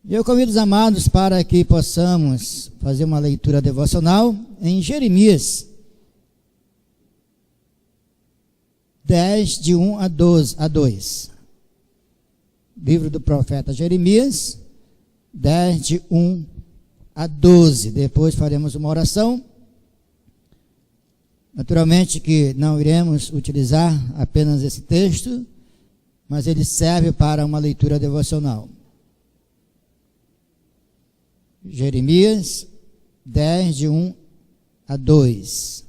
Eu convido os amados para que possamos fazer uma leitura devocional em Jeremias 10, de 1 a 2. Livro do profeta Jeremias, 10, de 1 a 12. Depois faremos uma oração. Naturalmente que não iremos utilizar apenas esse texto, mas ele serve para uma leitura devocional. Jeremias 10, de 1 a 2.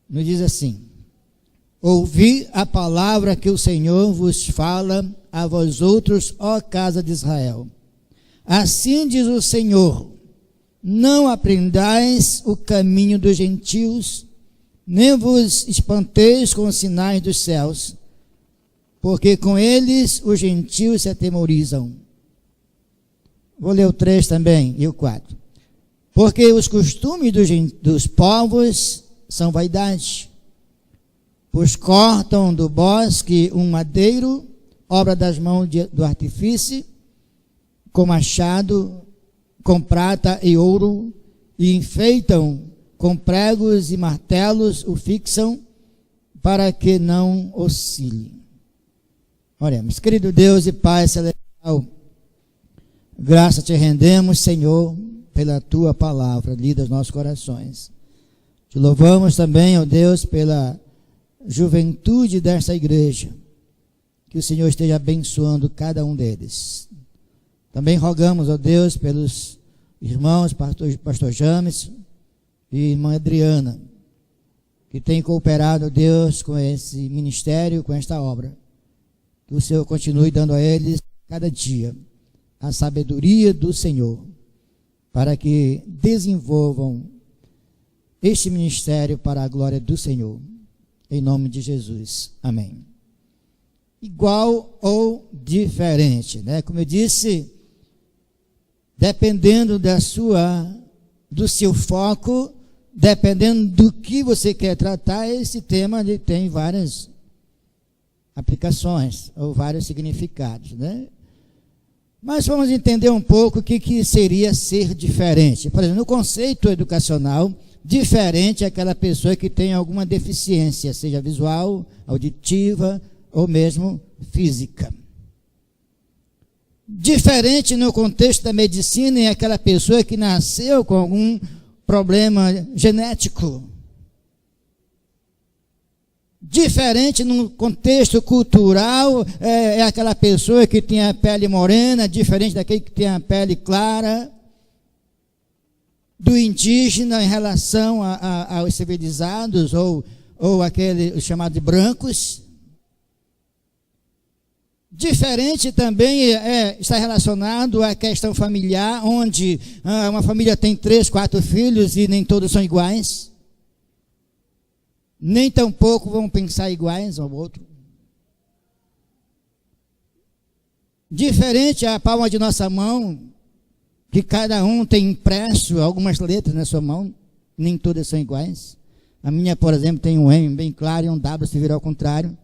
Nos diz assim: ouvi a palavra que o Senhor vos fala a vós outros, ó casa de Israel. Assim diz o Senhor: não aprendais o caminho dos gentios, nem vos espanteis com os sinais dos céus, porque com eles os gentios se atemorizam. Vou ler o 3 também e o 4. Porque os costumes dos povos são vaidade, pois cortam do bosque um madeiro, obra das mãos do artífice, com machado, com prata e ouro, e enfeitam com pregos e martelos, o fixam, para que não oscile. Oremos. Querido Deus e Pai celestial, graça te rendemos, Senhor, pela tua palavra lida aos nossos corações. Te louvamos também, ó Deus, pela juventude desta igreja, que o Senhor esteja abençoando cada um deles. Também rogamos, ó Deus, pelos irmãos, pastor James e irmã Adriana, que têm cooperado, ó Deus, com esse ministério, com esta obra. Que o Senhor continue dando a eles, cada dia, a sabedoria do Senhor, para que desenvolvam este ministério para a glória do Senhor. Em nome de Jesus. Amém. Igual ou diferente, né? Como eu disse, dependendo do seu foco, dependendo do que você quer tratar, esse tema ele tem várias aplicações ou vários significados, né? Mas vamos entender um pouco o que seria ser diferente. Por exemplo, no conceito educacional, diferente é aquela pessoa que tem alguma deficiência, seja visual, auditiva ou mesmo física. Diferente no contexto da medicina é aquela pessoa que nasceu com algum problema genético. Diferente no contexto cultural é aquela pessoa que tem a pele morena, diferente daquele que tem a pele clara. Do indígena em relação aos civilizados ou aquele chamado de brancos. Diferente também está relacionado à questão familiar, onde uma família tem 3, 4 filhos e nem todos são iguais. Nem tampouco vão pensar iguais ao outro. Diferente a palma de nossa mão, que cada um tem impresso algumas letras na sua mão, nem todas são iguais. A minha, por exemplo, tem um M bem claro e um W se virar ao contrário,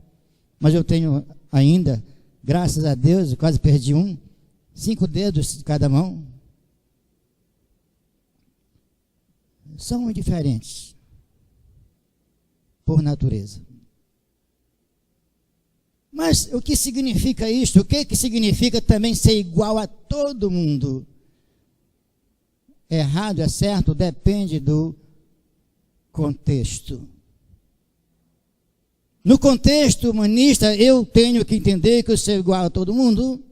mas eu tenho ainda, graças a Deus, eu quase perdi 5 dedos de cada mão. São diferentes, por natureza. Mas o que significa isto? O que significa também ser igual a todo mundo? Errado, é certo, depende do contexto. No contexto humanista, eu tenho que entender que eu sou igual a todo mundo.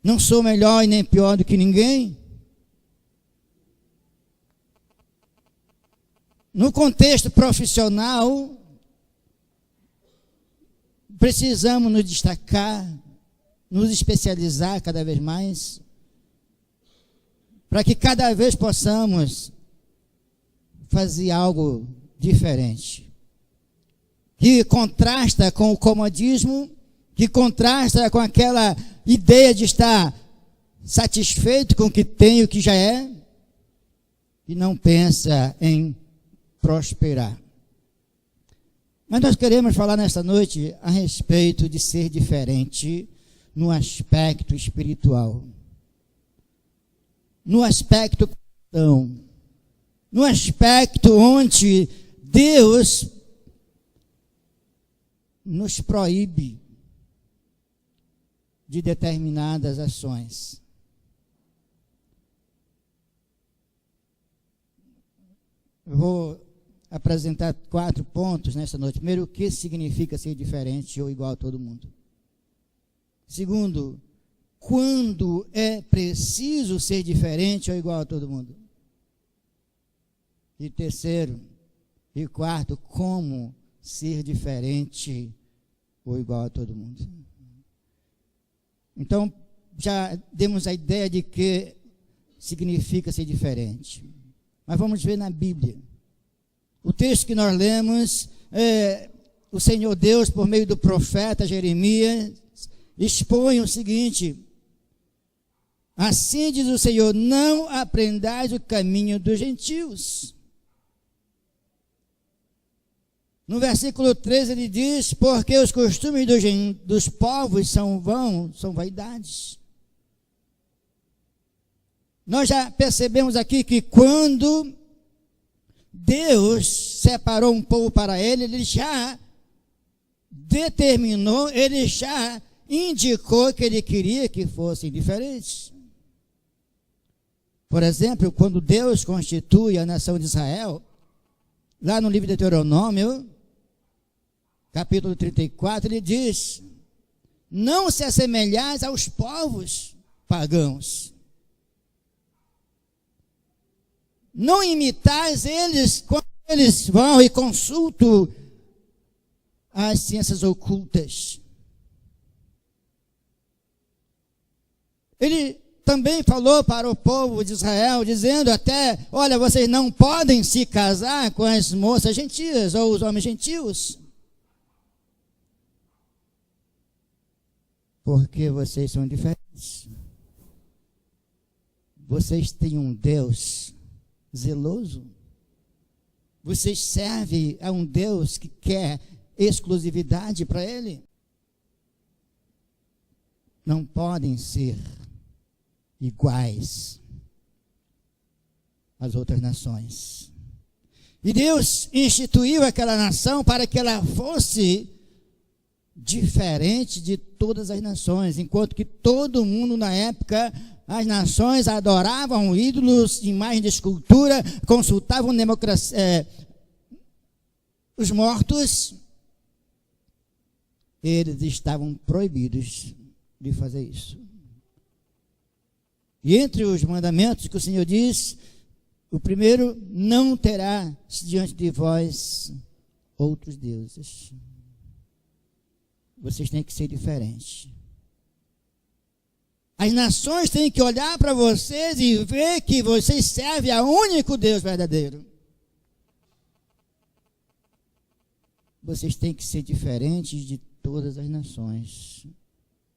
Não sou melhor e nem pior do que ninguém. No contexto profissional, precisamos nos destacar, nos especializar cada vez mais, para que cada vez possamos fazer algo diferente, que contrasta com o comodismo, que contrasta com aquela ideia de estar satisfeito com o que tem, o que já é, e não pensa em prosperar. Mas nós queremos falar nesta noite a respeito de ser diferente no aspecto espiritual, no aspecto cristão, no aspecto onde Deus nos proíbe de determinadas ações. Eu vou apresentar 4 pontos nessa noite. Primeiro, o que significa ser diferente ou igual a todo mundo? Segundo, quando é preciso ser diferente ou igual a todo mundo? E terceiro e quarto, como ser diferente ou igual a todo mundo? Então, já demos a ideia de que significa ser diferente. Mas vamos ver na Bíblia. O texto que nós lemos, o Senhor Deus, por meio do profeta Jeremias, expõe o seguinte: assim diz o Senhor, não aprendais o caminho dos gentios. No versículo 13 ele diz, porque os costumes dos povos são vãos, são vaidades. Nós já percebemos aqui que quando Deus separou um povo para ele já determinou, ele já indicou que ele queria que fossem diferentes. Por exemplo, quando Deus constitui a nação de Israel, lá no livro de Deuteronômio, capítulo 34, ele diz: não se assemelhais aos povos pagãos. Não imitais eles quando eles vão e consultam as ciências ocultas. Ele também falou para o povo de Israel, dizendo até, olha, vocês não podem se casar com as moças gentias ou os homens gentios, porque vocês são diferentes. Vocês têm um Deus zeloso. Vocês servem a um Deus que quer exclusividade para ele. Não podem ser iguais às outras nações. E Deus instituiu aquela nação para que ela fosse diferente de todas as nações, enquanto que todo mundo na época, as nações adoravam ídolos, imagens de escultura, consultavam os mortos. Eles estavam proibidos de fazer isso. E entre os mandamentos que o Senhor diz, o primeiro, não terá diante de vós outros deuses. Vocês têm que ser diferentes. As nações têm que olhar para vocês e ver que vocês servem ao único Deus verdadeiro. Vocês têm que ser diferentes de todas as nações.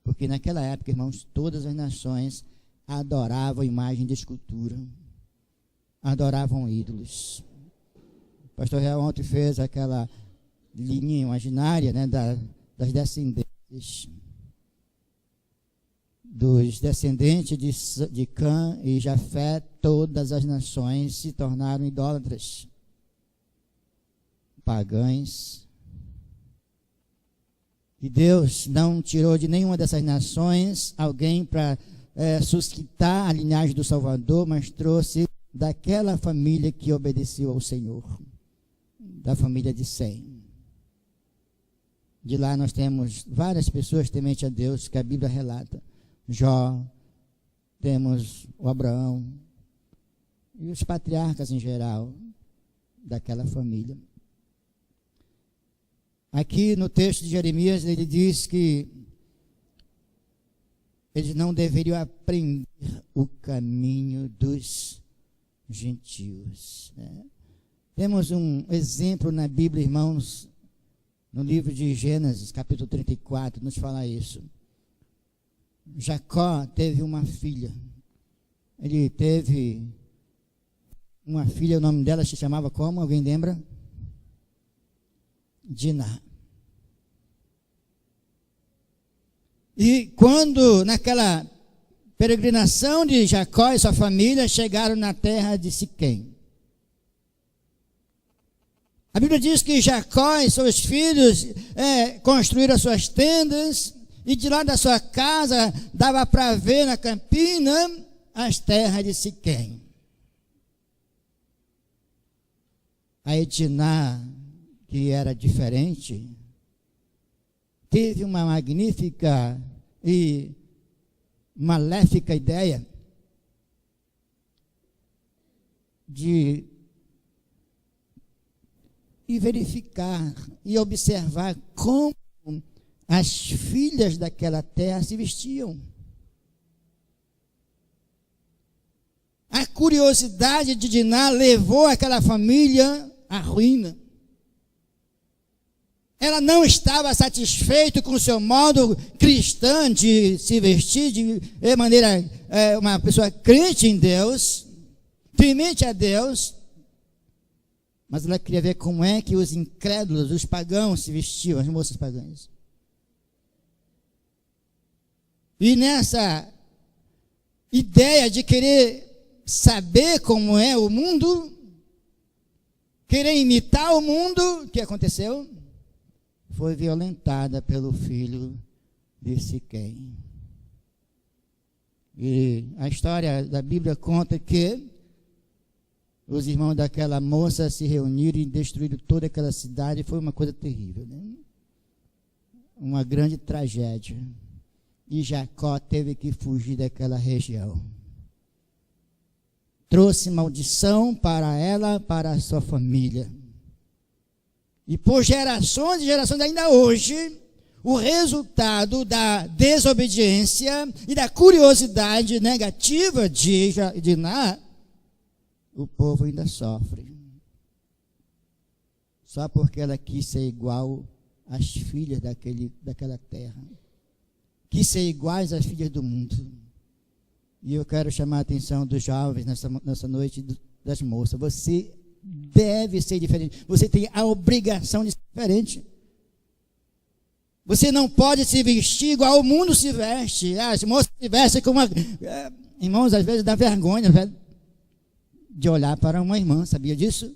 Porque naquela época, irmãos, todas as nações adoravam imagem de escultura. Adoravam ídolos. O pastor Real ontem fez aquela linha imaginária, né, das descendentes. Dos descendentes de Cã e Jafé, todas as nações se tornaram idólatras, pagãs. E Deus não tirou de nenhuma dessas nações alguém para suscitar a linhagem do Salvador, mas trouxe daquela família que obedeceu ao Senhor, da família de Sem. De lá nós temos várias pessoas temente a Deus, que a Bíblia relata. Jó, temos o Abraão e os patriarcas em geral daquela família. Aqui no texto de Jeremias ele diz que eles não deveriam aprender o caminho dos gentios, né? Temos um exemplo na Bíblia, irmãos, no livro de Gênesis, capítulo 34, nos fala isso. Jacó teve uma filha. Ele teve uma filha, o nome dela se chamava como? Alguém lembra? Diná. E quando, naquela peregrinação de Jacó e sua família, chegaram na terra de Siquém. A Bíblia diz que Jacó e seus filhos construíram as suas tendas, e de lá da sua casa dava para ver na campina as terras de Siquém. A Diná, que era diferente, teve uma magnífica e maléfica ideia de verificar e observar como as filhas daquela terra se vestiam. A curiosidade de Diná levou aquela família à ruína. Ela não estava satisfeita com o seu modo cristão de se vestir, de maneira, uma pessoa crente em Deus, temente a Deus, mas ela queria ver como é que os incrédulos, os pagãos se vestiam, as moças pagãs. E nessa ideia de querer saber como é o mundo, querer imitar o mundo, o que aconteceu? Foi violentada pelo filho de Siquém. E a história da Bíblia conta que os irmãos daquela moça se reuniram e destruíram toda aquela cidade. Foi uma coisa terrível, né? Uma grande tragédia. E Jacó teve que fugir daquela região. Trouxe maldição para ela, para a sua família. E por gerações e gerações, ainda hoje, o resultado da desobediência e da curiosidade negativa de Diná, o povo ainda sofre. Só porque ela quis ser igual às filhas daquela terra. Quis ser iguais às filhas do mundo. E eu quero chamar a atenção dos jovens nessa noite, das moças. Você deve ser diferente. Você tem a obrigação de ser diferente. Você não pode se vestir igual o mundo se veste. As moças se vestem com uma... Irmãos, às vezes dá vergonha de olhar para uma irmã. Sabia disso?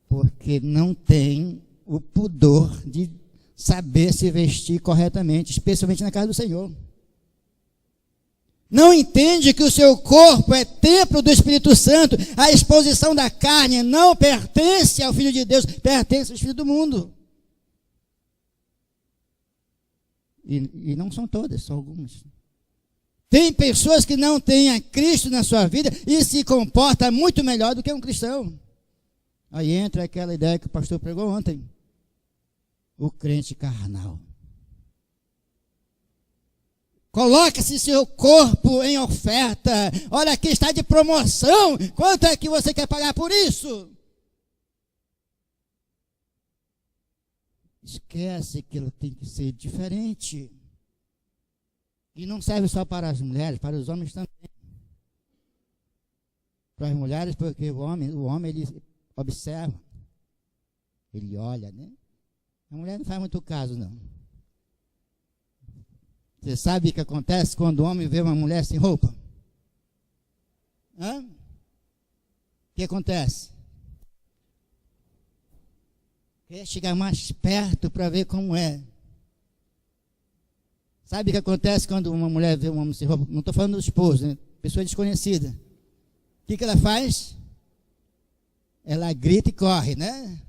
Porque não tem o pudor de saber se vestir corretamente, especialmente na casa do Senhor. Não entende que o seu corpo é templo do Espírito Santo. A exposição da carne não pertence ao Filho de Deus, pertence aos filhos do mundo. E não são todas, são algumas. Tem pessoas que não têm a Cristo na sua vida e se comportam muito melhor do que um cristão. Aí entra aquela ideia que o pastor pregou ontem. O crente carnal. Coloque-se seu corpo em oferta. Olha, aqui está de promoção. Quanto é que você quer pagar por isso? Esquece que ela tem que ser diferente. E não serve só para as mulheres, para os homens também. Para as mulheres, porque o homem ele observa. Ele olha, né? A mulher não faz muito caso, não. Você sabe o que acontece quando o homem vê uma mulher sem roupa? O que acontece? Quer chegar mais perto para ver como é. Sabe o que acontece quando uma mulher vê um homem sem roupa? Não estou falando do esposo, né? Pessoa desconhecida. O que ela faz? Ela grita e corre, né?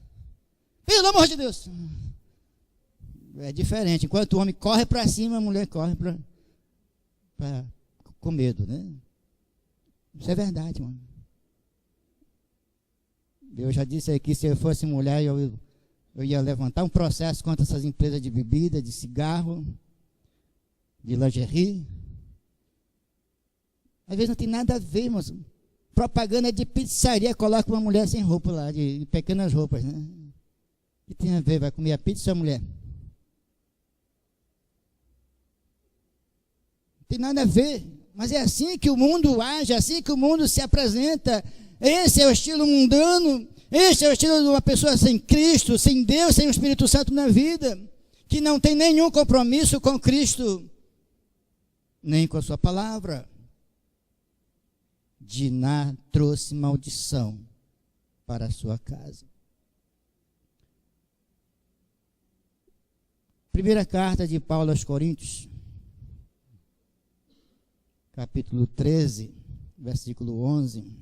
Pelo amor de Deus! É diferente. Enquanto o homem corre para cima, a mulher corre com medo, né? Isso é verdade, mano. Eu já disse aqui, se eu fosse mulher, eu ia levantar um processo contra essas empresas de bebida, de cigarro, de lingerie. Às vezes não tem nada a ver, irmãos. Propaganda de pizzaria, coloca uma mulher sem roupa lá, de pequenas roupas, né? O que tem a ver? Vai comer a pizza, mulher? Tem nada a ver, mas é assim que o mundo age, é assim que o mundo se apresenta. Esse é o estilo mundano, Este é o estilo de uma pessoa sem Cristo, sem Deus, sem o Espírito Santo na vida, que não tem nenhum compromisso com Cristo, nem com a sua palavra. Diná trouxe maldição para a sua casa. Primeira carta de Paulo aos Coríntios, capítulo 13, versículo 11.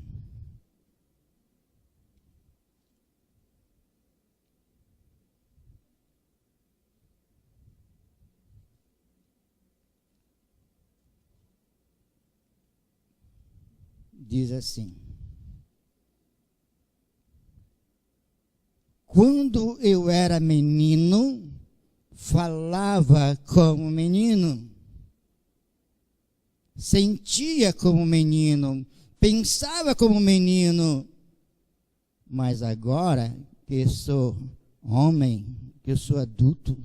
Diz assim: quando eu era menino, falava como menino, sentia como menino, pensava como menino, mas agora que sou homem, que sou adulto,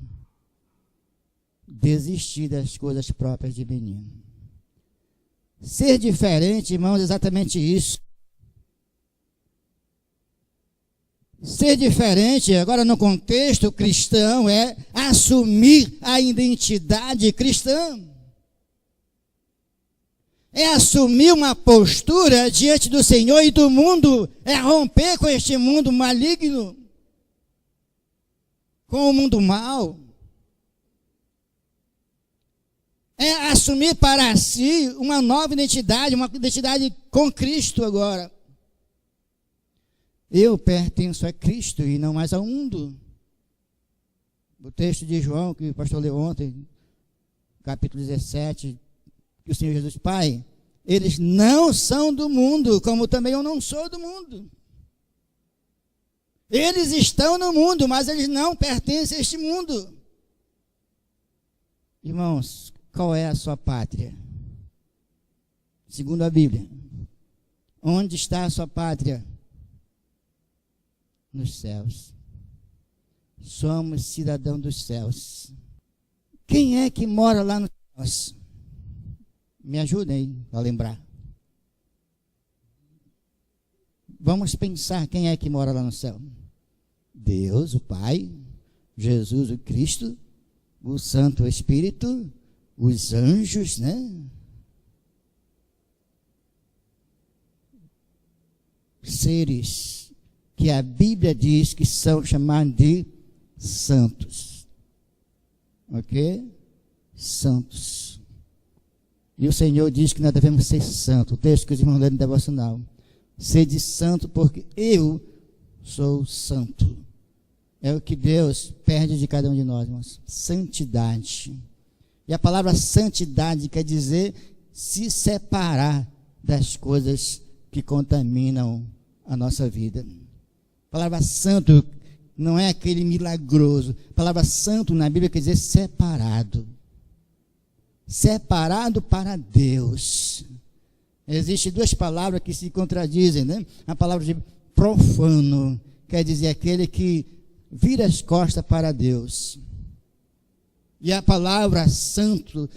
desisti das coisas próprias de menino. Ser diferente, irmãos, é exatamente isso. Ser diferente, agora no contexto cristão, é assumir a identidade cristã. É assumir uma postura diante do Senhor e do mundo, é romper com este mundo maligno, com o mundo mau. É assumir para si uma nova identidade, uma identidade com Cristo agora. Eu pertenço a Cristo e não mais ao mundo. O texto de João, que o pastor leu ontem, capítulo 17, que o Senhor Jesus, Pai, eles não são do mundo, como também eu não sou do mundo. Eles estão no mundo, mas eles não pertencem a este mundo. Irmãos, qual é a sua pátria? Segundo a Bíblia, onde está a sua pátria? Nos céus. Somos cidadãos dos céus. Quem é que mora lá nos céus? Me ajudem a lembrar. Vamos pensar quem é que mora lá no céu. Deus, o Pai, Jesus, o Cristo, o Santo Espírito, os anjos, né? Seres que a Bíblia diz que são chamados de santos. Ok? Santos. E o Senhor diz que nós devemos ser santos. O texto que os irmãos leram no devocional. Sede santo porque eu sou santo. É o que Deus pede de cada um de nós, irmãos. Santidade. E a palavra santidade quer dizer se separar das coisas que contaminam a nossa vida. A palavra santo não é aquele milagroso. A palavra santo na Bíblia quer dizer separado. Separado para Deus. Existem duas palavras que se contradizem, né? A palavra de profano quer dizer aquele que vira as costas para Deus. E a palavra santo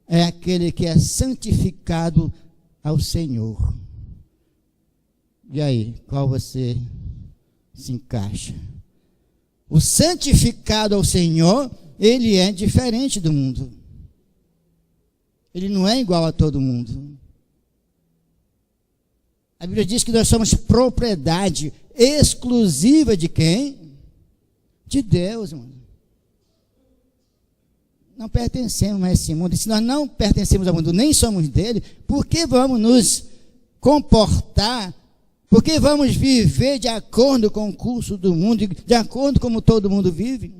é aquele que é santificado ao Senhor. E aí, qual você se encaixa? O santificado ao Senhor, ele é diferente do mundo. Ele não é igual a todo mundo. A Bíblia diz que nós somos propriedade exclusiva de quem? De Deus, irmão. Não pertencemos a esse mundo. E se nós não pertencemos ao mundo, nem somos dele, por que vamos nos comportar? Por que vamos viver de acordo com o curso do mundo, de acordo como todo mundo vive?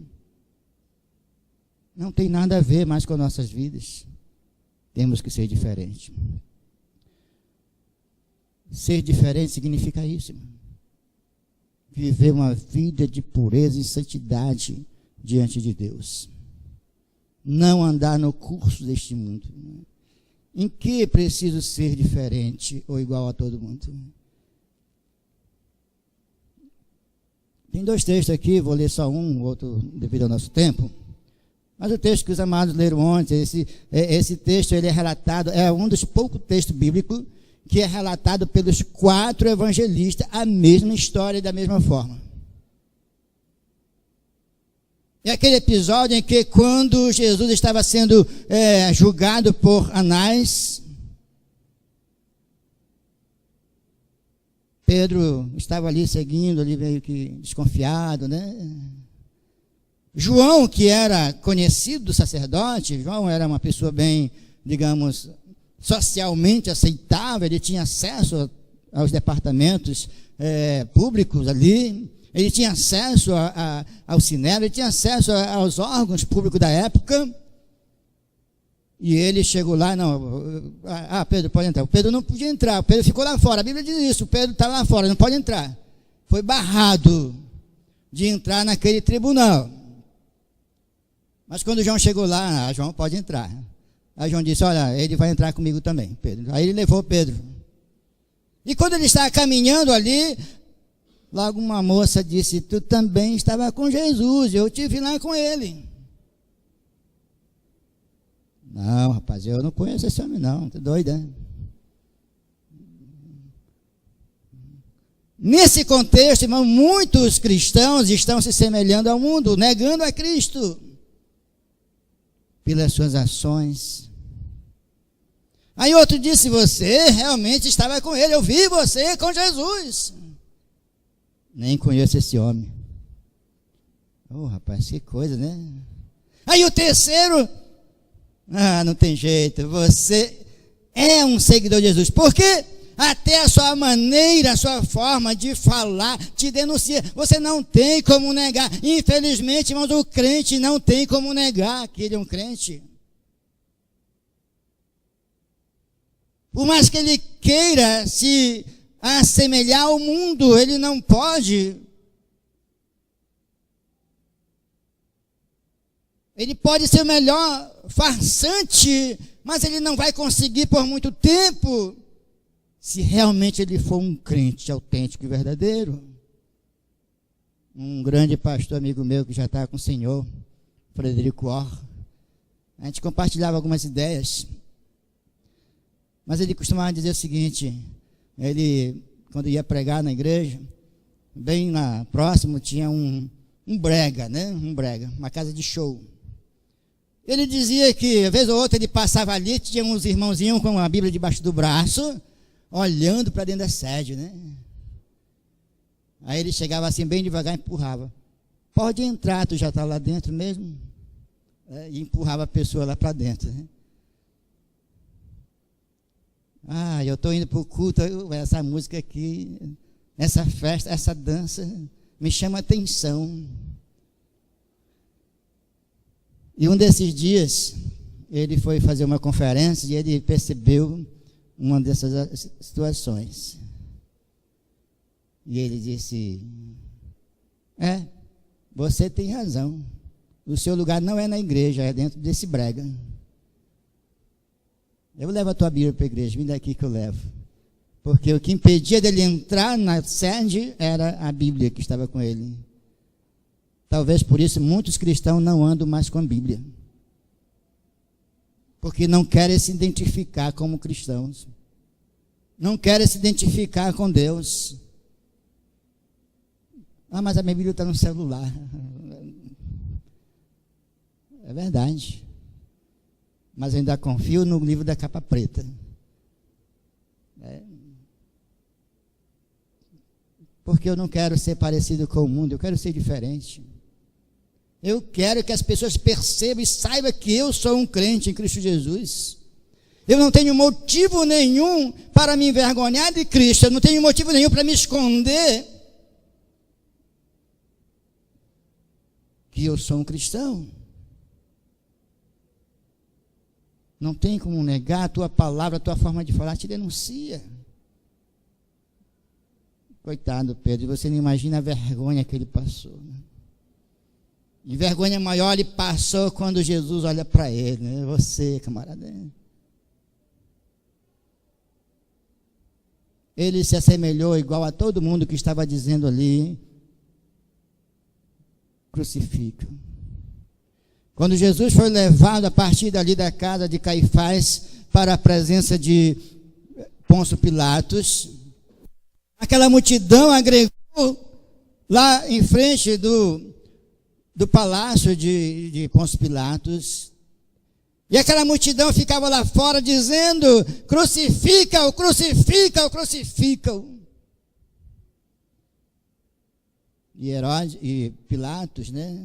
Não tem nada a ver mais com nossas vidas. Temos que ser diferentes. Ser diferente significa isso, irmão. Viver uma vida de pureza e santidade diante de Deus. Não andar no curso deste mundo. Em que preciso ser diferente ou igual a todo mundo? Tem dois textos aqui, vou ler só um, o outro devido ao nosso tempo. Mas o texto que os amados leram ontem, esse texto ele é relatado, é um dos poucos textos bíblicos que é relatado pelos 4 evangelistas, a mesma história e da mesma forma. É aquele episódio em que, quando Jesus estava sendo julgado por Anás, Pedro estava ali seguindo, ali meio que desconfiado, né? João, que era conhecido do sacerdote, João era uma pessoa bem, digamos, socialmente aceitável, ele tinha acesso aos departamentos públicos ali, ele tinha acesso ao Sinédrio, ele tinha acesso aos órgãos públicos da época, e ele chegou lá, Pedro pode entrar. O Pedro não podia entrar, o Pedro ficou lá fora, a Bíblia diz isso, o Pedro está lá fora, não pode entrar. Foi barrado de entrar naquele tribunal. Mas quando João chegou lá, João pode entrar. Aí João disse, olha, ele vai entrar comigo também, Pedro. Aí ele levou Pedro. E quando ele estava caminhando ali, logo uma moça disse, tu também estava com Jesus, eu te vi lá com ele. Não, rapaz, eu não conheço esse homem não, tu doido, né? Nesse contexto, irmão, muitos cristãos estão se semelhando ao mundo, negando a Cristo pelas suas ações. Aí outro disse, você realmente estava com ele, eu vi você com Jesus. Nem conheço esse homem. Rapaz, que coisa, né? Aí o terceiro, não tem jeito, você é um seguidor de Jesus. Por quê? Até a sua maneira, a sua forma de falar te denuncia. Você não tem como negar. Infelizmente, irmãos, o crente não tem como negar que ele é um crente. Por mais que ele queira se assemelhar ao mundo, ele não pode. Ele pode ser o melhor farsante, mas ele não vai conseguir por muito tempo, se realmente ele for um crente autêntico e verdadeiro. Um grande pastor amigo meu que já está com o Senhor, Frederico Orr, a gente compartilhava algumas ideias, mas ele costumava dizer o seguinte, ele, quando ia pregar na igreja, bem lá próximo tinha um brega, né? Um brega, uma casa de show. Ele dizia que, vez ou outra, ele passava ali, tinha uns irmãozinhos com a Bíblia debaixo do braço, olhando para dentro da sede, né? Aí ele chegava assim, bem devagar, e empurrava. Pode entrar, tu já está lá dentro mesmo? E empurrava a pessoa lá para dentro, né? Eu estou indo para o culto, essa música aqui, essa festa, essa dança, me chama a atenção. E um desses dias, ele foi fazer uma conferência e ele percebeu uma dessas situações. E ele disse, você tem razão. O seu lugar não é na igreja, é dentro desse brega. Eu levo a tua Bíblia para a igreja, vem daqui que eu levo. Porque o que impedia dele entrar na sede era a Bíblia que estava com ele. Talvez por isso muitos cristãos não andam mais com a Bíblia. Porque não querem se identificar como cristãos. Não querem se identificar com Deus. Mas a minha Bíblia está no celular. É verdade. Mas ainda confio no livro da capa preta. Porque eu não quero ser parecido com o mundo, eu quero ser diferente. Eu quero que as pessoas percebam e saibam que eu sou um crente em Cristo Jesus. Eu não tenho motivo nenhum para me envergonhar de Cristo, eu não tenho motivo nenhum para me esconder que eu sou um cristão. Não tem como negar, a tua palavra, a tua forma de falar te denuncia. Coitado Pedro, você não imagina a vergonha que ele passou, né? E vergonha maior ele passou quando Jesus olha para ele, né? Você, camarada. Ele se assemelhou igual a todo mundo que estava dizendo ali, crucifica. Quando Jesus foi levado a partir dali da casa de Caifás para a presença de Pôncio Pilatos. Aquela multidão agregou lá em frente do palácio de Pôncio Pilatos. E aquela multidão ficava lá fora dizendo: crucifica-o, crucifica-o, crucifica-o. E Pilatos, né,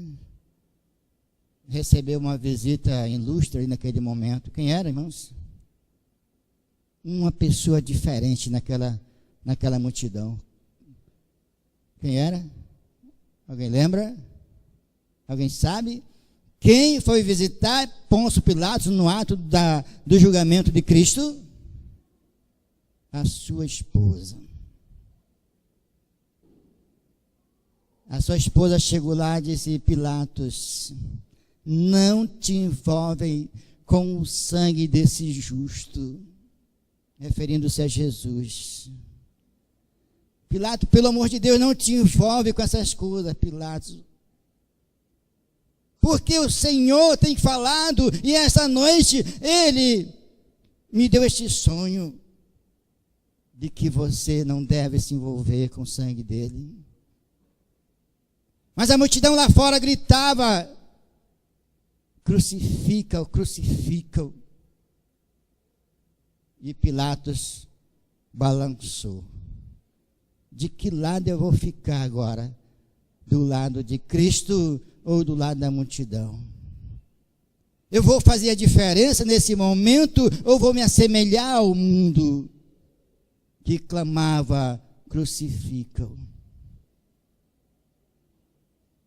recebeu uma visita ilustre naquele momento. Quem era, irmãos? Uma pessoa diferente naquela multidão. Quem era? Alguém lembra? Alguém sabe? Quem foi visitar Pôncio Pilatos no ato do julgamento de Cristo? A sua esposa. A sua esposa chegou lá e disse: Pilatos, não te envolvem com o sangue desse justo, referindo-se a Jesus. Pilatos, pelo amor de Deus, não te envolve com essas coisas, Pilatos. Porque o Senhor tem falado, e essa noite Ele me deu este sonho de que você não deve se envolver com o sangue dele. Mas a multidão lá fora gritava: crucifica-o, crucifica-o. E Pilatos balançou. De que lado eu vou ficar agora? Do lado de Cristo ou do lado da multidão? Eu vou fazer a diferença nesse momento ou vou me assemelhar ao mundo que clamava: crucifica-o?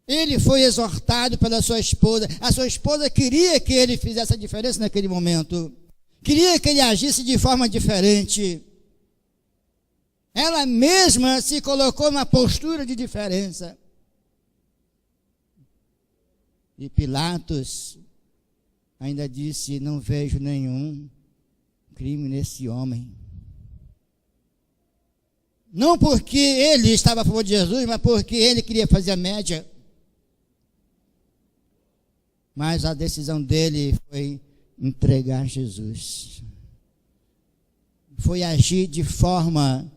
Ele foi exortado pela sua esposa. A sua esposa queria que ele fizesse a diferença naquele momento. Queria que ele agisse de forma diferente. Ela mesma se colocou numa postura de diferença. E Pilatos ainda disse: não vejo nenhum crime nesse homem. Não porque ele estava a favor de Jesus, mas porque ele queria fazer a média. Mas a decisão dele foi entregar Jesus. Foi agir de forma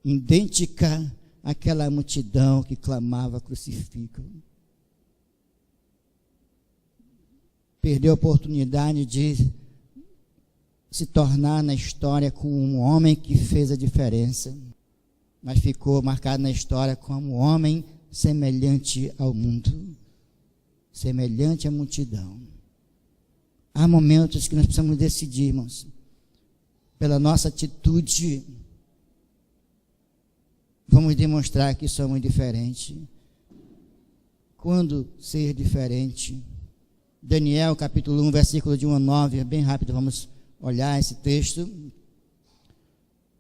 idêntica àquela multidão que clamava: crucifica-o. Perdeu a oportunidade de se tornar na história como um homem que fez a diferença, mas ficou marcado na história como um homem semelhante ao mundo, semelhante à multidão. Há momentos que nós precisamos decidir, irmãos, pela nossa atitude, vamos demonstrar que somos diferentes. Quando ser diferente? Daniel, capítulo 1, versículo de 1 a 9, bem rápido, vamos olhar esse texto.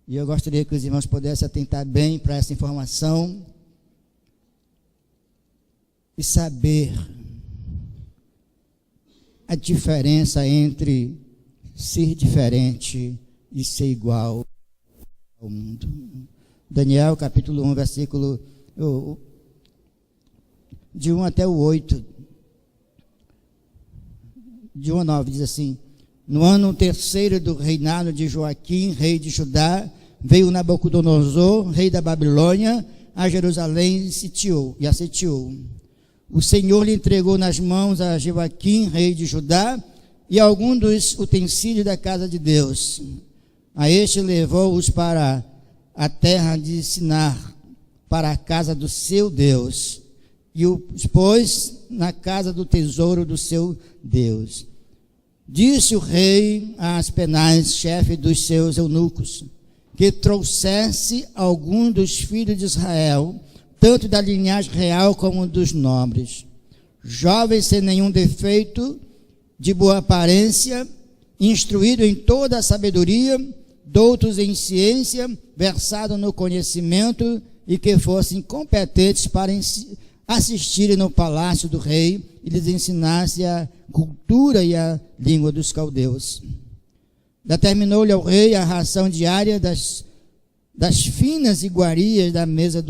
E eu gostaria que os irmãos pudessem atentar bem para essa informação e saber a diferença entre ser diferente e ser igual ao mundo. Daniel, capítulo 1, versículo de 1 até o 8. De 1 a 9, diz assim: no ano terceiro do reinado de Joaquim, rei de Judá, veio Nabucodonosor, rei da Babilônia, a Jerusalém e a sitiou. O Senhor lhe entregou nas mãos a Joaquim, rei de Judá, e alguns dos utensílios da casa de Deus. A este levou-os para a terra de Sinar, para a casa do seu Deus, e os pôs na casa do tesouro do seu Deus. Disse o rei a Aspenaz, chefe dos seus eunucos, que trouxesse algum dos filhos de Israel, tanto da linhagem real como dos nobres, jovens sem nenhum defeito, de boa aparência, instruído em toda a sabedoria, doutos em ciência, versado no conhecimento, e que fossem competentes para assistirem no palácio do rei e lhes ensinasse a cultura e a língua dos caldeus. Determinou-lhe ao rei a ração diária das finas iguarias da mesa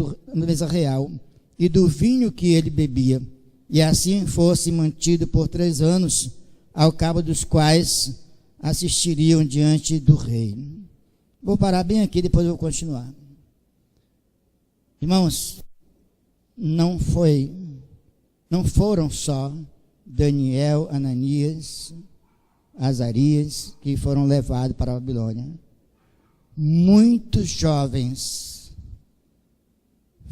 real e do vinho que ele bebia, e assim fosse mantido por 3 anos, ao cabo dos quais assistiriam diante do rei. Vou parar bem aqui, depois eu vou continuar. Irmãos, não foram só Daniel, Ananias, Azarias que foram levados para a Babilônia. Muitos jovens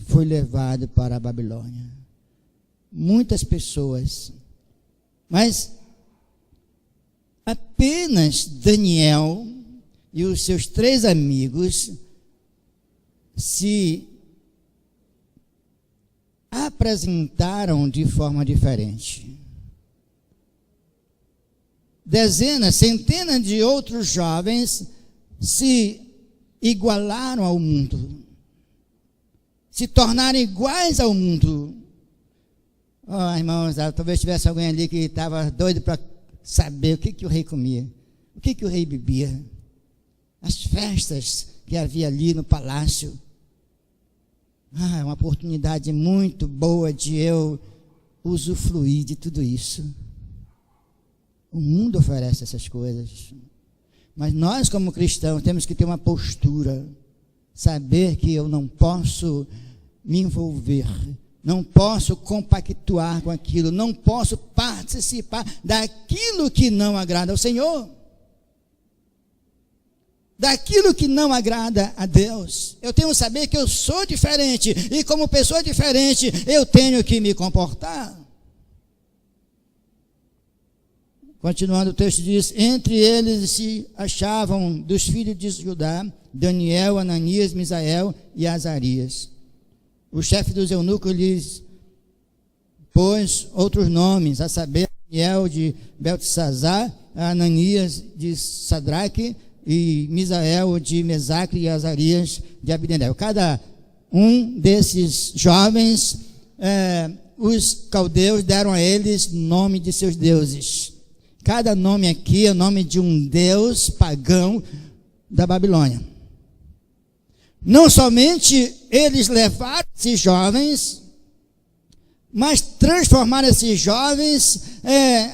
foram levados para a Babilônia. Muitas pessoas. Mas apenas Daniel e os seus 3 amigos se apresentaram de forma diferente. Dezenas, centenas de outros jovens se igualaram ao mundo, se tornaram iguais ao mundo. Irmãos, talvez tivesse alguém ali que estava doido para saber o que o rei comia, o que o rei bebia, as festas que havia ali no palácio. É uma oportunidade muito boa de eu usufruir de tudo isso. O mundo oferece essas coisas. Mas nós, como cristãos, temos que ter uma postura. Saber que eu não posso me envolver. Não posso compactuar com aquilo. Não posso participar daquilo que não agrada ao Senhor. Daquilo que não agrada a Deus. Eu tenho que saber que eu sou diferente. E como pessoa diferente, eu tenho que me comportar. Continuando o texto diz, entre eles se achavam dos filhos de Judá, Daniel, Ananias, Misael e Azarias. O chefe dos eunucos lhes pôs outros nomes, a saber, Daniel de Beltesazar, Ananias de Sadraque, e Misael de Mesaque e Azarias de Abdenego. Cada um desses jovens, os caldeus deram a eles nome de seus deuses. Cada nome aqui é o nome de um deus pagão da Babilônia. Não somente eles levaram esses jovens, mas transformaram esses jovens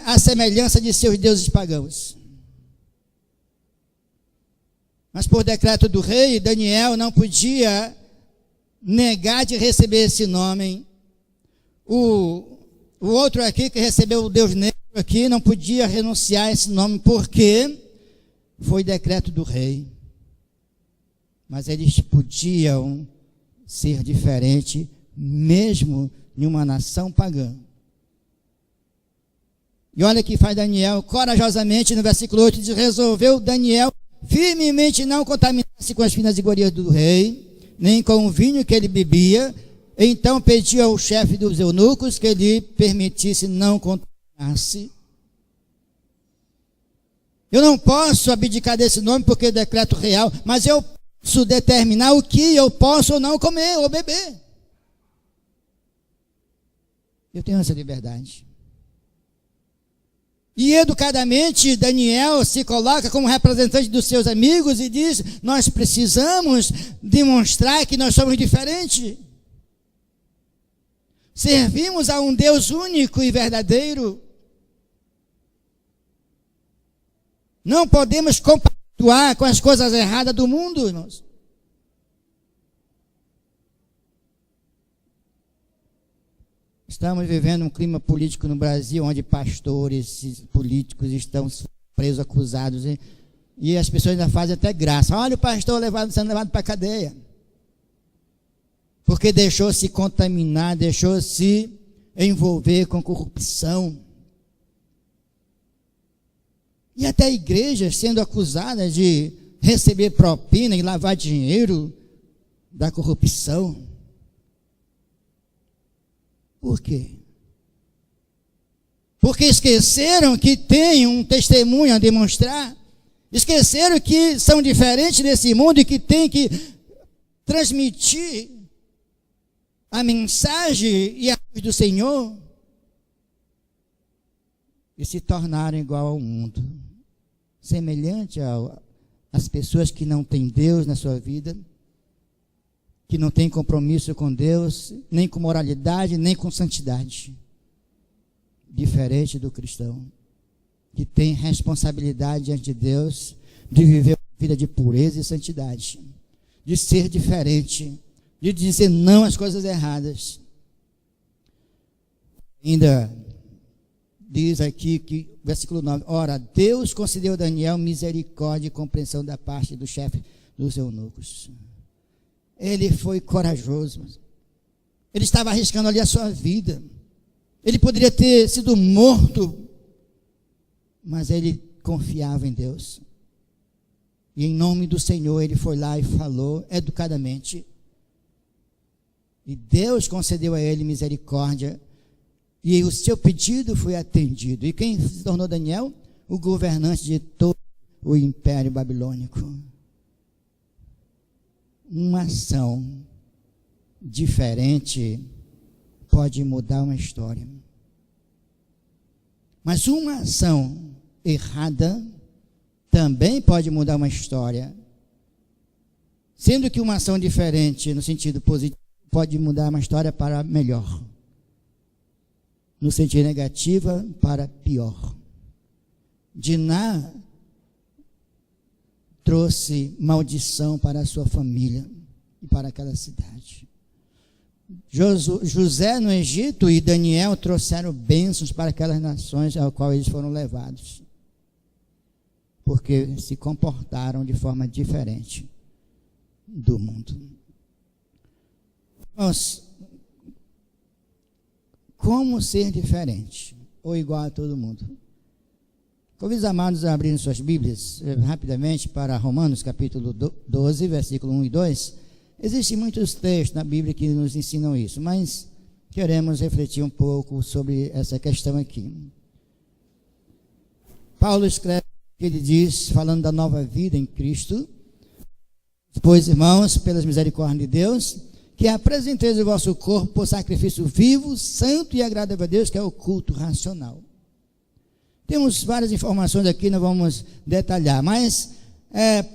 à semelhança de seus deuses pagãos. Mas por decreto do rei, Daniel não podia negar de receber esse nome. O outro aqui que recebeu o Deus negro aqui não podia renunciar a esse nome, porque foi decreto do rei. Mas eles podiam ser diferentes, mesmo em uma nação pagã. E olha que faz Daniel, corajosamente, no versículo 8, diz, resolveu Daniel firmemente não contaminar-se com as finas iguarias do rei, nem com o vinho que ele bebia. Então pediu ao chefe dos eunucos que lhe permitisse não contaminar-se. Eu não posso abdicar desse nome porque é decreto real, mas eu posso determinar o que eu posso ou não comer ou beber. Eu tenho essa liberdade. E educadamente Daniel se coloca como representante dos seus amigos e diz, nós precisamos demonstrar que nós somos diferentes. Servimos a um Deus único e verdadeiro. Não podemos compactuar com as coisas erradas do mundo, irmãos. Estamos vivendo um clima político no Brasil, onde pastores e políticos estão presos, acusados, e as pessoas ainda fazem até graça. Olha o pastor sendo levado para a cadeia. Porque deixou-se contaminar, deixou-se envolver com corrupção. E até igrejas sendo acusadas de receber propina e lavar dinheiro da corrupção. Por quê? Porque esqueceram que têm um testemunho a demonstrar, esqueceram que são diferentes desse mundo e que têm que transmitir a mensagem e a luz do Senhor, e se tornaram igual ao mundo, semelhante às pessoas que não têm Deus na sua vida, que não têm compromisso com Deus, nem com moralidade, nem com santidade. Diferente do cristão, que tem responsabilidade diante de Deus, de viver uma vida de pureza e santidade, de ser diferente, de dizer não às coisas erradas. Ainda diz aqui que, versículo 9, ora, Deus concedeu a Daniel misericórdia e compreensão da parte do chefe dos eunucos. Ele foi corajoso, ele estava arriscando ali a sua vida, ele poderia ter sido morto, mas ele confiava em Deus, e em nome do Senhor ele foi lá e falou educadamente, e Deus concedeu a ele misericórdia, e o seu pedido foi atendido. E quem se tornou Daniel? O governante de todo o Império Babilônico. Uma ação diferente pode mudar uma história. Mas uma ação errada também pode mudar uma história. Sendo que uma ação diferente, no sentido positivo, pode mudar uma história para melhor. No sentido negativo, para pior. Diná trouxe maldição para a sua família e para aquela cidade. José no Egito e Daniel trouxeram bênçãos para aquelas nações ao qual eles foram levados, porque se comportaram de forma diferente do mundo. Nós, como ser diferente ou igual a todo mundo? Convido os amados a abrirem suas Bíblias rapidamente para Romanos capítulo 12, versículo 1 e 2. Existem muitos textos na Bíblia que nos ensinam isso, mas queremos refletir um pouco sobre essa questão aqui. Paulo escreve, ele diz, falando da nova vida em Cristo: pois, irmãos, pelas misericórdias de Deus, que apresenteis o vosso corpo por sacrifício vivo, santo e agradável a Deus, que é o culto racional. Temos várias informações aqui, não vamos detalhar, mas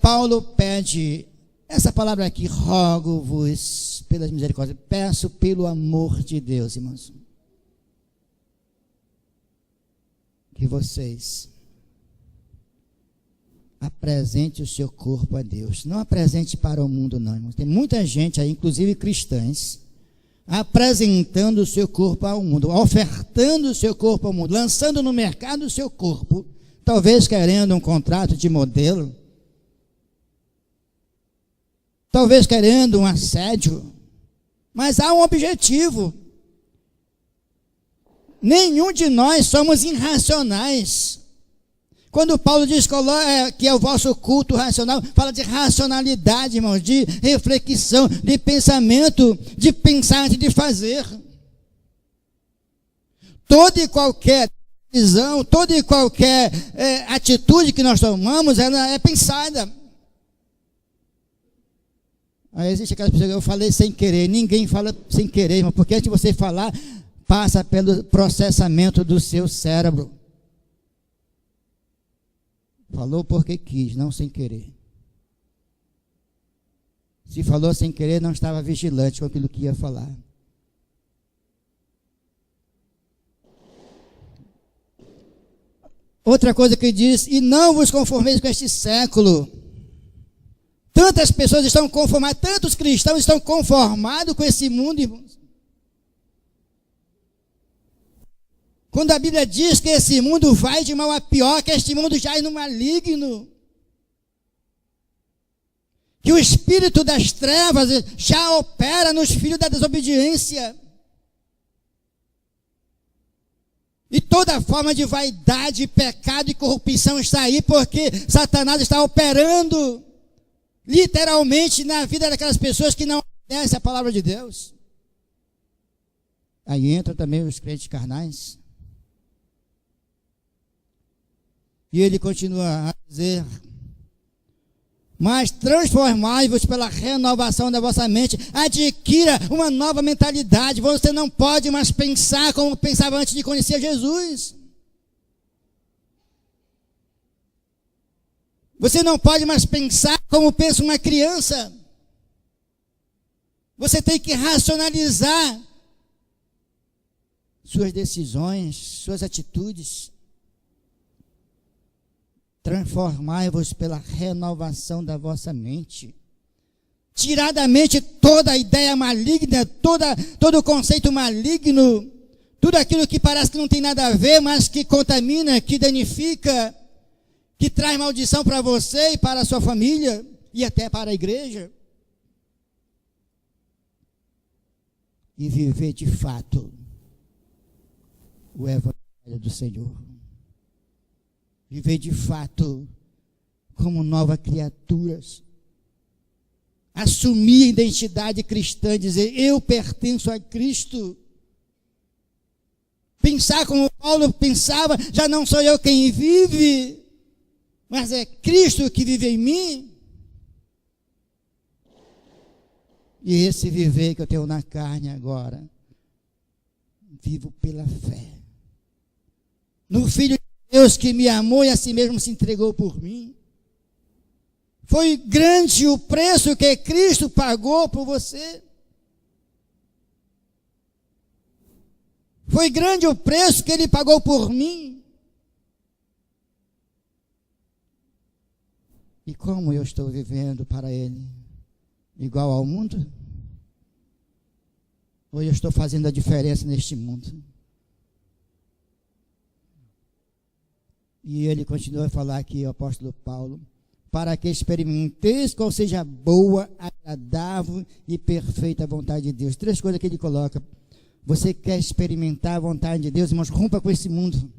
Paulo pede, essa palavra aqui, rogo-vos pelas misericórdias, peço pelo amor de Deus, irmãos, que vocês apresente o seu corpo a Deus. Não apresente para o mundo, não, irmãos. Tem muita gente aí, inclusive cristãs, apresentando o seu corpo ao mundo, ofertando o seu corpo ao mundo, lançando no mercado o seu corpo, talvez querendo um contrato de modelo, talvez querendo um assédio, mas há um objetivo. Nenhum de nós somos irracionais. Quando Paulo diz que é o vosso culto racional, fala de racionalidade, irmãos, de reflexão, de pensamento, de pensar antes de fazer. Toda e qualquer decisão, toda e qualquer atitude que nós tomamos, ela é pensada. Aí existe aquelas pessoas que eu falei sem querer. Ninguém fala sem querer, irmão, porque antes de você falar, passa pelo processamento do seu cérebro. Falou porque quis, não sem querer. Se falou sem querer, não estava vigilante com aquilo que ia falar. Outra coisa que diz, e não vos conformeis com este século. Tantas pessoas estão conformadas, tantos cristãos estão conformados com esse mundo, irmãos. Quando a Bíblia diz que esse mundo vai de mal a pior, que este mundo já é no maligno, que o espírito das trevas já opera nos filhos da desobediência, e toda forma de vaidade, pecado e corrupção está aí, porque Satanás está operando literalmente na vida daquelas pessoas que não conhecem a palavra de Deus. Aí entra também os crentes carnais. E ele continua a dizer, mas transformai-vos pela renovação da vossa mente, adquira uma nova mentalidade, você não pode mais pensar como pensava antes de conhecer Jesus. Você não pode mais pensar como pensa uma criança. Você tem que racionalizar suas decisões, suas atitudes. transformai-vos pela renovação da vossa mente. Tirar da mente toda a ideia maligna, todo o conceito maligno, tudo aquilo que parece que não tem nada a ver, mas que contamina, que danifica, que traz maldição para você e para a sua família e até para a igreja. E viver de fato o Evangelho do Senhor. Viver de fato como novas criaturas. Assumir a identidade cristã, dizer, eu pertenço a Cristo. Pensar como Paulo pensava, já não sou eu quem vive, mas é Cristo que vive em mim. E esse viver que eu tenho na carne agora, vivo pela fé. No Filho de Deus que me amou e a si mesmo se entregou por mim. Foi grande o preço que Cristo pagou por você. Foi grande o preço que Ele pagou por mim. E como eu estou vivendo para Ele? Igual ao mundo? Ou eu estou fazendo a diferença neste mundo? E ele continua a falar aqui, o apóstolo Paulo, para que experimenteis qual seja a boa, agradável e perfeita vontade de Deus. 3 coisas que ele coloca. Você quer experimentar a vontade de Deus, irmãos? Rompa com esse mundo.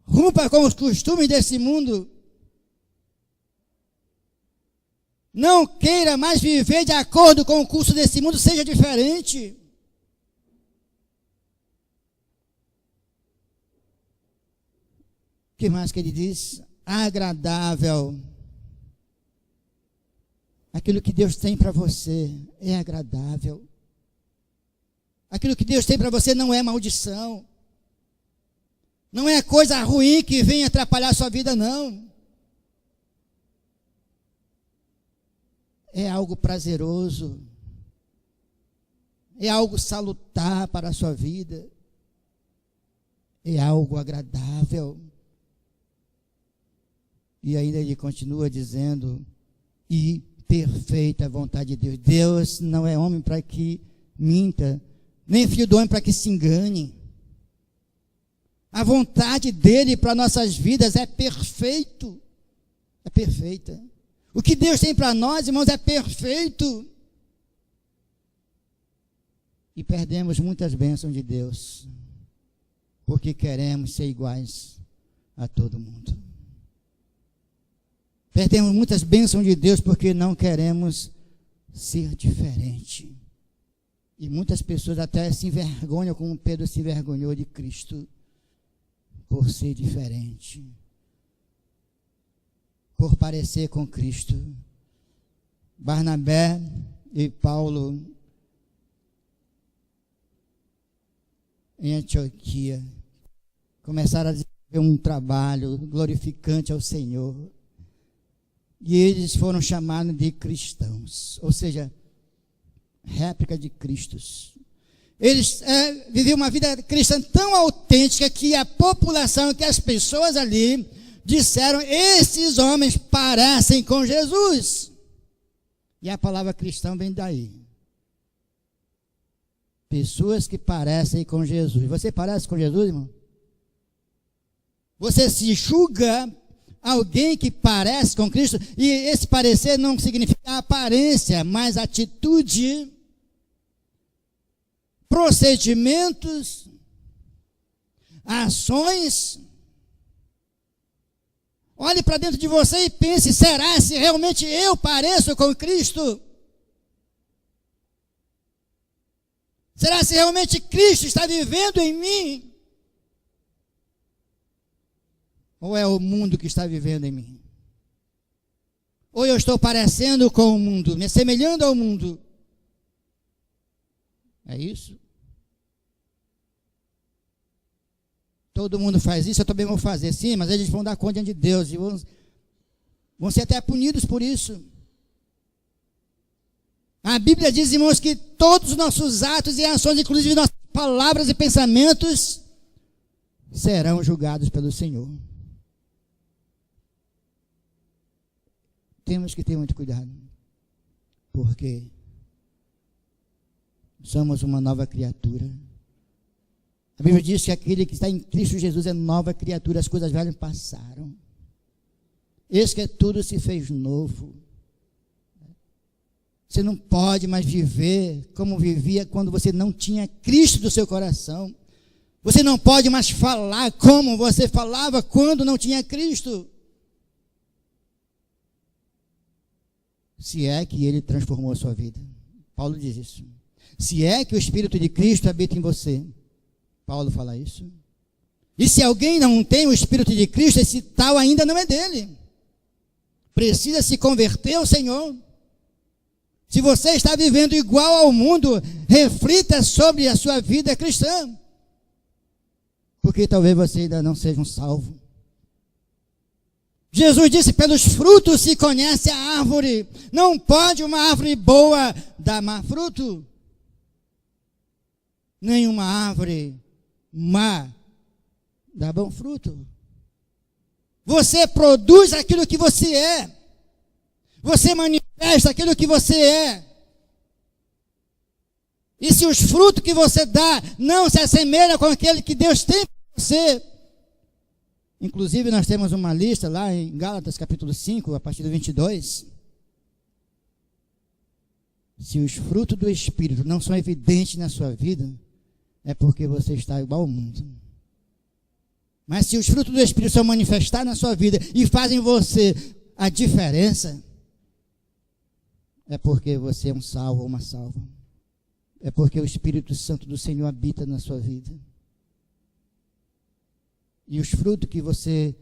Rompa com os costumes desse mundo. Não queira mais viver de acordo com o curso desse mundo, seja diferente. O que mais que ele diz? Agradável. Aquilo que Deus tem para você é agradável. Aquilo que Deus tem para você não é maldição. Não é coisa ruim que vem atrapalhar a sua vida, não. É algo prazeroso. É algo salutar para a sua vida. É algo agradável. E ainda ele continua dizendo, e perfeita vontade de Deus. Deus não é homem para que minta, nem filho do homem para que se engane. A vontade dele para nossas vidas é perfeito. É perfeita. O que Deus tem para nós, irmãos, é perfeito. E perdemos muitas bênçãos de Deus, porque queremos ser iguais a todo mundo. Perdemos muitas bênçãos de Deus porque não queremos ser diferente. E muitas pessoas até se envergonham, como Pedro se envergonhou de Cristo, por ser diferente, por parecer com Cristo. Barnabé e Paulo, em Antioquia, começaram a desenvolver um trabalho glorificante ao Senhor. E eles foram chamados de cristãos, ou seja, réplica de Cristos. Eles viviam uma vida cristã tão autêntica que a população, que as pessoas ali disseram, esses homens parecem com Jesus. E a palavra cristão vem daí. Pessoas que parecem com Jesus. Você parece com Jesus, irmão? Você se julga alguém que parece com Cristo, e esse parecer não significa aparência, mas atitude, procedimentos, ações. Olhe para dentro de você e pense, será se realmente eu pareço com Cristo? Será se realmente Cristo está vivendo em mim? Ou é o mundo que está vivendo em mim? Ou eu estou parecendo com o mundo, me assemelhando ao mundo? É isso? Todo mundo faz isso, eu também vou fazer. Sim, mas eles vão dar conta diante de Deus e vão ser até punidos por isso. A Bíblia diz, irmãos, que todos os nossos atos e ações, inclusive nossas palavras e pensamentos, serão julgados pelo Senhor. temos que ter muito cuidado, porque somos uma nova criatura. A Bíblia diz que aquele que está em Cristo Jesus é nova criatura, as coisas velhas passaram. Eis que tudo se fez novo. Você não pode mais viver como vivia quando você não tinha Cristo do seu coração. Você não pode mais falar como você falava quando não tinha Cristo. Se é que Ele transformou a sua vida. Paulo diz isso. Se é que o Espírito de Cristo habita em você. Paulo fala isso. E se alguém não tem o Espírito de Cristo, esse tal ainda não é dele. Precisa se converter ao Senhor. Se você está vivendo igual ao mundo, reflita sobre a sua vida cristã. Porque talvez você ainda não seja um salvo. Jesus disse, pelos frutos se conhece a árvore. Não pode uma árvore boa dar má fruto. Nem uma árvore má dá bom fruto. Você produz aquilo que você é. Você manifesta aquilo que você é. E se os frutos que você dá não se assemelham com aquele que Deus tem para você. Inclusive nós temos uma lista lá em Gálatas capítulo 5, a partir do 22. Se os frutos do Espírito não são evidentes na sua vida, é porque você está igual ao mundo. Mas se os frutos do Espírito são manifestados na sua vida e fazem você a diferença, é porque você é um salvo ou uma salva. É porque o Espírito Santo do Senhor habita na sua vida. E os frutos que você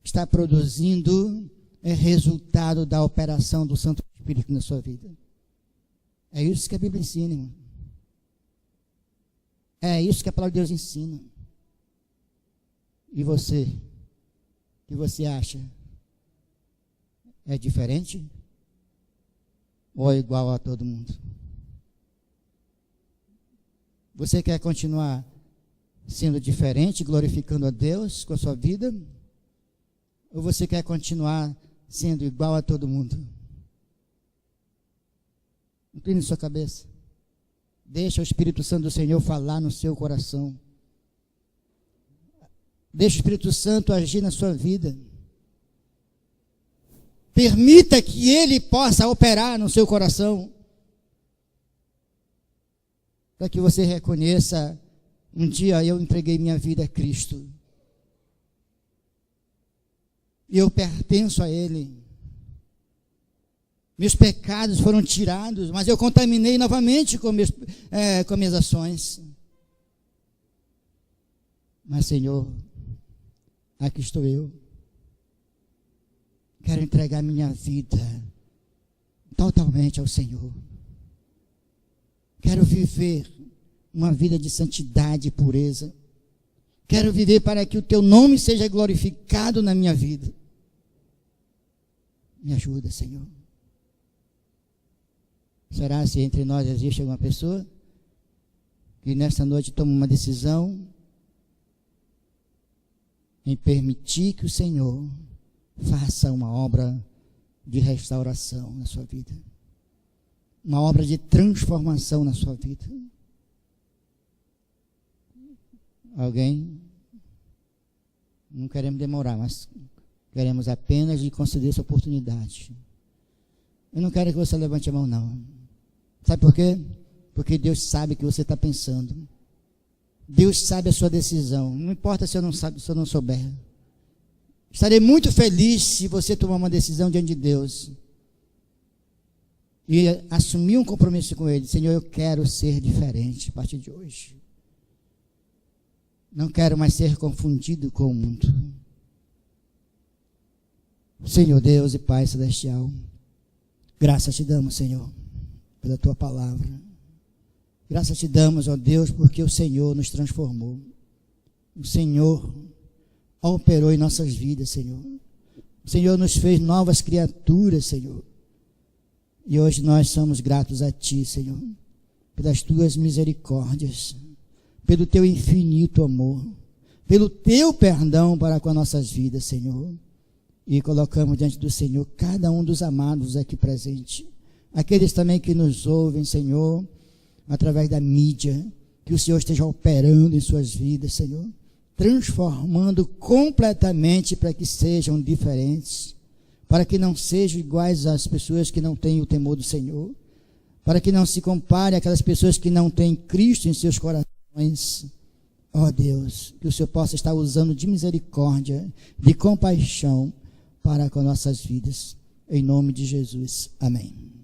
está produzindo é resultado da operação do Santo Espírito na sua vida. É isso que a Bíblia ensina, irmão. É isso que a palavra de Deus ensina. E você? O que você acha? É diferente? Ou é igual a todo mundo? Você quer continuar sendo diferente, glorificando a Deus com a sua vida? Ou você quer continuar sendo igual a todo mundo? Incline sua cabeça. Deixa o Espírito Santo do Senhor falar no seu coração. Deixa o Espírito Santo agir na sua vida. Permita que Ele possa operar no seu coração. Para que você reconheça, um dia eu entreguei minha vida a Cristo. E eu pertenço a Ele. Meus pecados foram tirados, mas eu contaminei novamente com minhas ações. Mas, Senhor, aqui estou eu. Quero entregar minha vida totalmente ao Senhor. Quero viver uma vida de santidade e pureza. Quero viver para que o Teu nome seja glorificado na minha vida. Me ajuda, Senhor. Será se entre nós existe alguma pessoa que nesta noite toma uma decisão em permitir que o Senhor faça uma obra de restauração na sua vida, uma obra de transformação na sua vida? Alguém? Não queremos demorar, mas queremos apenas lhe conceder essa oportunidade. Eu não quero que você levante a mão, não. Sabe por quê? Porque Deus sabe o que você está pensando. Deus sabe a sua decisão. Não importa se eu não souber. Estarei muito feliz se você tomar uma decisão diante de Deus e assumir um compromisso com Ele. Senhor, eu quero ser diferente a partir de hoje. Não quero mais ser confundido com o mundo. Senhor Deus e Pai Celestial, graças te damos, Senhor, pela Tua palavra. Graças te damos, ó Deus, porque o Senhor nos transformou. O Senhor operou em nossas vidas, Senhor. O Senhor nos fez novas criaturas, Senhor. E hoje nós somos gratos a Ti, Senhor, pelas Tuas misericórdias, pelo Teu infinito amor, pelo Teu perdão para com as nossas vidas, Senhor. e colocamos diante do Senhor cada um dos amados aqui presente. Aqueles também que nos ouvem, Senhor, através da mídia, que o Senhor esteja operando em suas vidas, Senhor, transformando completamente para que sejam diferentes, para que não sejam iguais às pessoas que não têm o temor do Senhor, para que não se compare àquelas pessoas que não têm Cristo em seus corações. Ó Deus, que o Senhor possa estar usando de misericórdia, de compaixão para com nossas vidas. Em nome de Jesus. Amém.